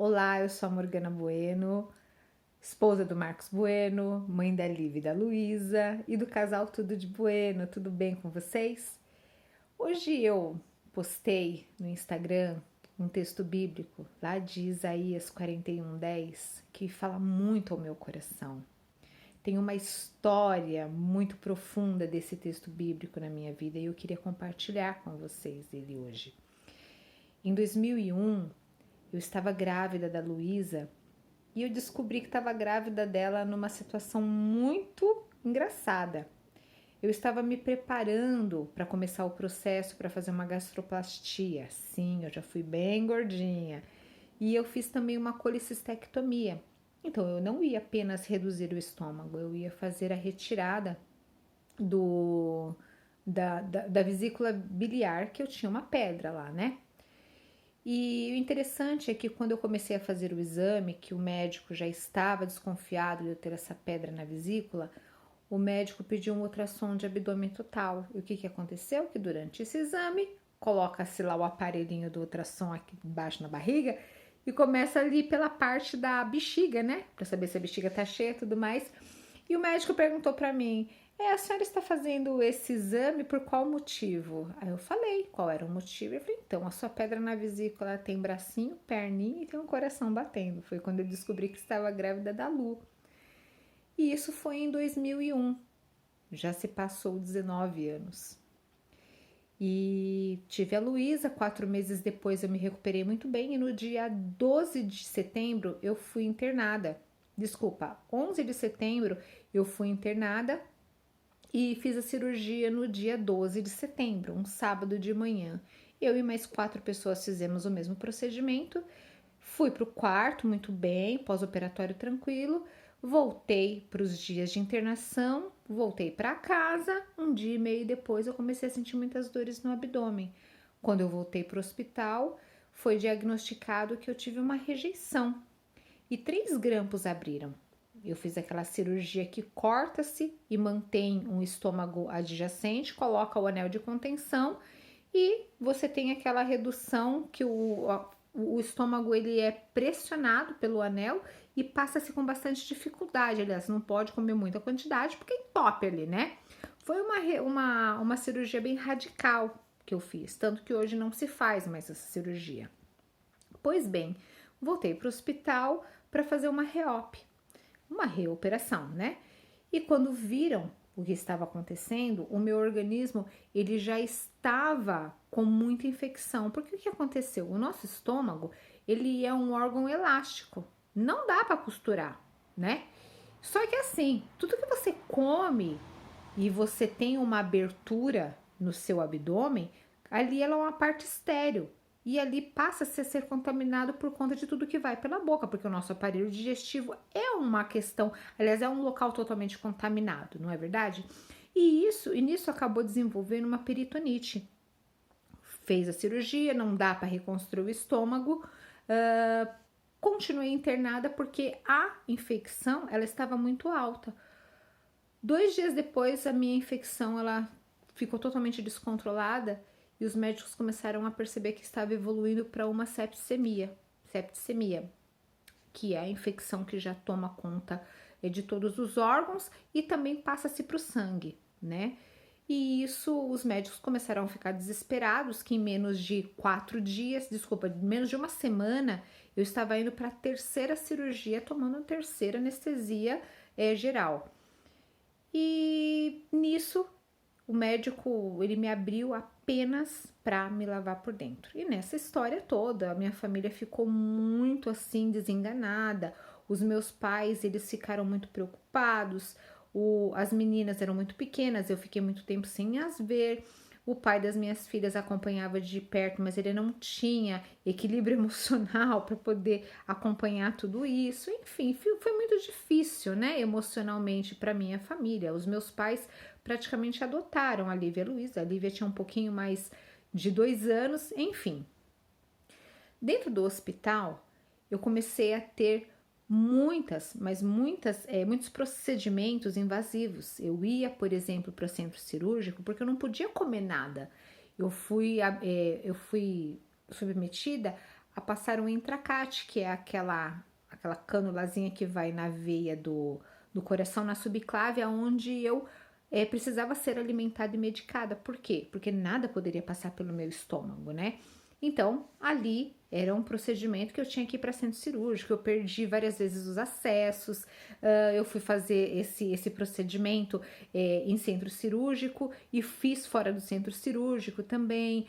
Olá, eu sou a Morgana Bueno, esposa do Marcos Bueno, mãe da Lívia e da Luísa e do casal Tudo de Bueno. Tudo bem com vocês? Hoje eu postei no Instagram um texto bíblico lá de Isaías 41:10 que fala muito ao meu coração. Tem uma história muito profunda desse texto bíblico na minha vida e eu queria compartilhar com vocês ele hoje. Em 2001, eu estava grávida da Luísa e eu descobri que estava grávida dela numa situação muito engraçada. Eu estava me preparando para começar o processo para fazer uma gastroplastia. Sim, eu já fui bem gordinha. E eu fiz também uma colicistectomia. Então eu não ia apenas reduzir o estômago, eu ia fazer a retirada da vesícula biliar, que eu tinha uma pedra lá, né? E o interessante é que quando eu comecei a fazer o exame, que o médico já estava desconfiado de eu ter essa pedra na vesícula, o médico pediu um ultrassom de abdômen total. E o que aconteceu? Que durante esse exame, coloca-se lá o aparelhinho do ultrassom aqui embaixo na barriga e começa ali pela parte da bexiga, né? Para saber se a bexiga tá cheia e tudo mais. E o médico perguntou para mim: a senhora está fazendo esse exame por qual motivo? Aí eu falei qual era o motivo. Ele falou: então, a sua pedra na vesícula tem bracinho, perninha e tem um coração batendo. Foi quando eu descobri que estava grávida da Lu. E isso foi em 2001. Já se passou 19 anos. E tive a Luísa, 4 meses depois eu me recuperei muito bem e no dia 12 de setembro eu fui internada. Desculpa, 11 de setembro eu fui internada e fiz a cirurgia no dia 12 de setembro, um sábado de manhã. Eu e mais 4 pessoas fizemos o mesmo procedimento. Fui para o quarto muito bem, pós-operatório tranquilo. Voltei para os dias de internação, voltei para casa. Um dia e meio depois eu comecei a sentir muitas dores no abdômen. Quando eu voltei para o hospital, foi diagnosticado que eu tive uma rejeição e 3 grampos abriram. Eu fiz aquela cirurgia que corta-se e mantém um estômago adjacente, coloca o anel de contenção e você tem aquela redução que o estômago ele é pressionado pelo anel e passa-se com bastante dificuldade. Aliás, não pode comer muita quantidade porque entope ali, né? Foi uma cirurgia bem radical que eu fiz, tanto que hoje não se faz mais essa cirurgia. Pois bem, voltei para o hospital para fazer uma uma reoperação, né? E quando viram o que estava acontecendo, o meu organismo ele já estava com muita infecção. Porque o que aconteceu? O nosso estômago ele é um órgão elástico, não dá para costurar, né? Só que assim, tudo que você come e você tem uma abertura no seu abdômen, ali ela é uma parte estéril. E ali passa a ser contaminado por conta de tudo que vai pela boca, porque o nosso aparelho digestivo é uma questão, aliás, é um local totalmente contaminado, não é verdade? E nisso acabou desenvolvendo uma peritonite. Fez a cirurgia, não dá para reconstruir o estômago, continuei internada porque a infecção ela estava muito alta. 2 dias depois, a minha infecção ela ficou totalmente descontrolada e os médicos começaram a perceber que estava evoluindo para uma septicemia, que é a infecção que já toma conta de todos os órgãos e também passa-se para o sangue, né? E isso, os médicos começaram a ficar desesperados, que em menos de 4 dias, menos de uma semana, eu estava indo para a 3ª cirurgia, tomando a 3ª anestesia geral. E nisso o médico ele me abriu apenas para me lavar por dentro. E nessa história toda, a minha família ficou muito assim desenganada. Os meus pais eles ficaram muito preocupados. As meninas eram muito pequenas, eu fiquei muito tempo sem as ver. O pai das minhas filhas acompanhava de perto, mas ele não tinha equilíbrio emocional para poder acompanhar tudo isso. Enfim, foi muito difícil, né, emocionalmente para minha família. Os meus pais praticamente adotaram a Lívia e a Luísa. A Lívia tinha um pouquinho mais de 2 anos, enfim. Dentro do hospital, eu comecei a ter muitos procedimentos invasivos. Eu ia, por exemplo, para o centro cirúrgico porque eu não podia comer nada. Eu fui submetida a passar um Intracate, que é aquela canulazinha que vai na veia do coração, na subclávia, onde eu precisava ser alimentada e medicada. Por quê? Porque nada poderia passar pelo meu estômago, né? Então, ali era um procedimento que eu tinha que ir para centro cirúrgico, eu perdi várias vezes os acessos, eu fui fazer esse procedimento em centro cirúrgico e fiz fora do centro cirúrgico também.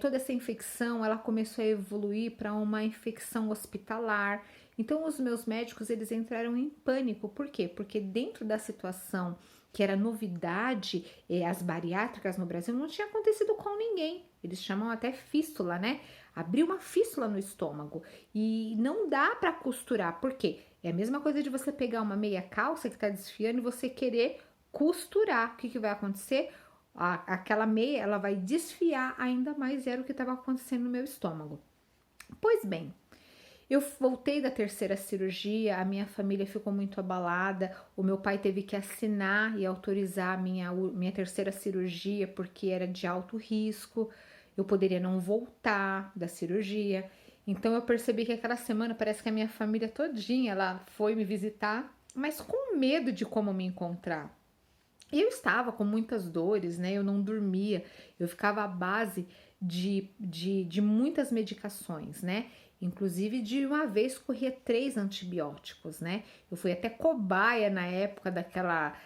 Toda essa infecção, ela começou a evoluir para uma infecção hospitalar. Então, os meus médicos, eles entraram em pânico. Por quê? Porque dentro da situação que era novidade, as bariátricas no Brasil, não tinha acontecido com ninguém. Eles chamam até fístula, né? Abriu uma fístula no estômago e não dá para costurar. Por quê? É a mesma coisa de você pegar uma meia calça que tá desfiando e você querer costurar. O que vai acontecer? Aquela meia, ela vai desfiar ainda mais, era o que estava acontecendo no meu estômago. Pois bem, eu voltei da terceira cirurgia, a minha família ficou muito abalada, o meu pai teve que assinar e autorizar a minha terceira cirurgia porque era de alto risco, eu poderia não voltar da cirurgia. Então eu percebi que aquela semana parece que a minha família todinha ela foi me visitar, mas com medo de como me encontrar. E eu estava com muitas dores, né? Eu não dormia, eu ficava à base de muitas medicações, né? Inclusive, de uma vez corria 3 antibióticos, né? Eu fui até cobaia na época daquela.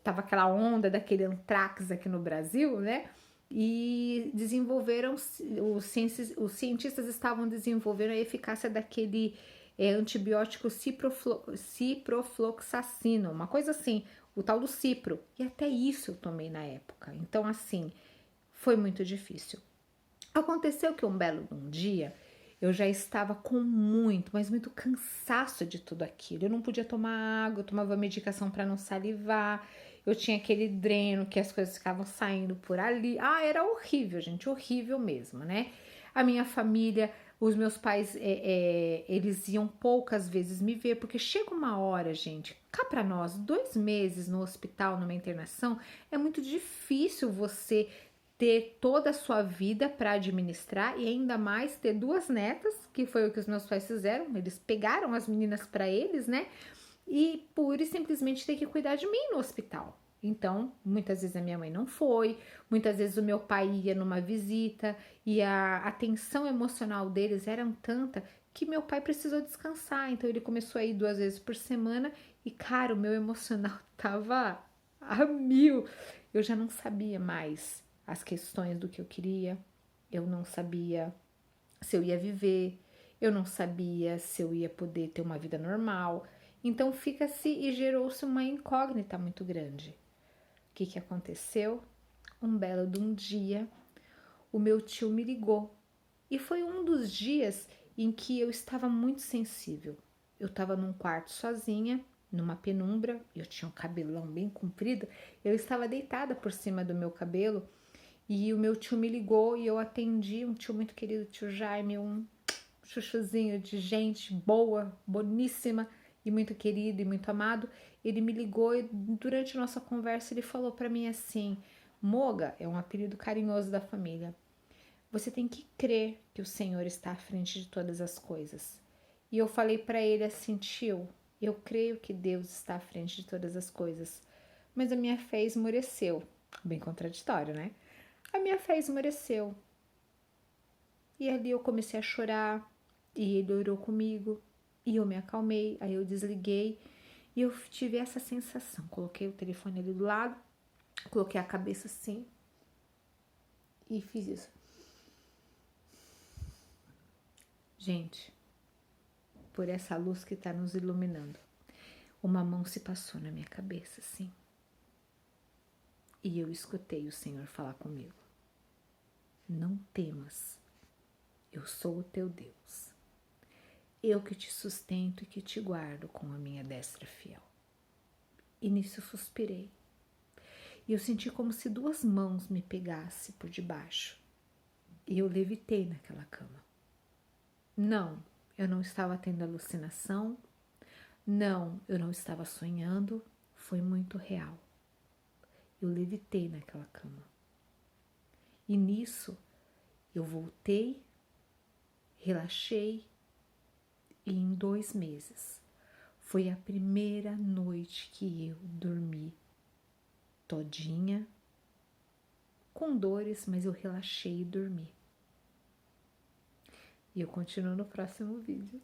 Tava aquela onda daquele antrax aqui no Brasil, né? E desenvolveram, os cientistas estavam desenvolvendo a eficácia daquele antibiótico ciprofloxacino, uma coisa assim, o tal do cipro. E até isso eu tomei na época. Então, assim, foi muito difícil. Aconteceu que um belo dia eu já estava com muito, mas muito cansaço de tudo aquilo. Eu não podia tomar água, eu tomava medicação para não salivar. Eu tinha aquele dreno que as coisas ficavam saindo por ali. Ah, era horrível, gente, horrível mesmo, né? A minha família, os meus pais, eles iam poucas vezes me ver, porque chega uma hora, gente, cá para nós, 2 meses no hospital, numa internação, é muito difícil você ter toda a sua vida para administrar e ainda mais ter 2 netas, que foi o que os meus pais fizeram. Eles pegaram as meninas para eles, né? E pura e simplesmente ter que cuidar de mim no hospital. Então, muitas vezes a minha mãe não foi, muitas vezes o meu pai ia numa visita e a tensão emocional deles era tanta que meu pai precisou descansar. Então, ele começou a ir 2 vezes por semana e, cara, o meu emocional tava a mil. Eu já não sabia mais as questões do que eu queria, eu não sabia se eu ia viver, eu não sabia se eu ia poder ter uma vida normal. Então fica-se e gerou-se uma incógnita muito grande. O que aconteceu? Um belo de um dia, o meu tio me ligou e foi um dos dias em que eu estava muito sensível. Eu estava num quarto sozinha, numa penumbra, eu tinha um cabelão bem comprido, eu estava deitada por cima do meu cabelo e o meu tio me ligou e eu atendi, um tio muito querido, tio Jaime, um chuchuzinho de gente boa, boníssima e muito querido e muito amado. Ele me ligou e durante nossa conversa ele falou para mim assim: Moga, é um apelido carinhoso da família, você tem que crer que o Senhor está à frente de todas as coisas. E eu falei para ele assim: tio, eu creio que Deus está à frente de todas as coisas, mas a minha fé esmoreceu. Bem contraditório, né? A minha fé esmoreceu. E ali eu comecei a chorar, e ele orou comigo, e eu me acalmei, aí eu desliguei, e eu tive essa sensação. Coloquei o telefone ali do lado, coloquei a cabeça assim, e fiz isso. Gente, por essa luz que está nos iluminando, uma mão se passou na minha cabeça, assim. E eu escutei o Senhor falar comigo: não temas, eu sou o teu Deus. Eu que te sustento e que te guardo com a minha destra fiel. E nisso eu suspirei. E eu senti como se 2 mãos me pegassem por debaixo. E eu levitei naquela cama. Não, eu não estava tendo alucinação. Não, eu não estava sonhando. Foi muito real. Eu levitei naquela cama. E nisso eu voltei, Relaxei e em 2 meses foi a primeira noite que eu dormi todinha, com dores, mas eu relaxei e dormi. E eu continuo no próximo vídeo.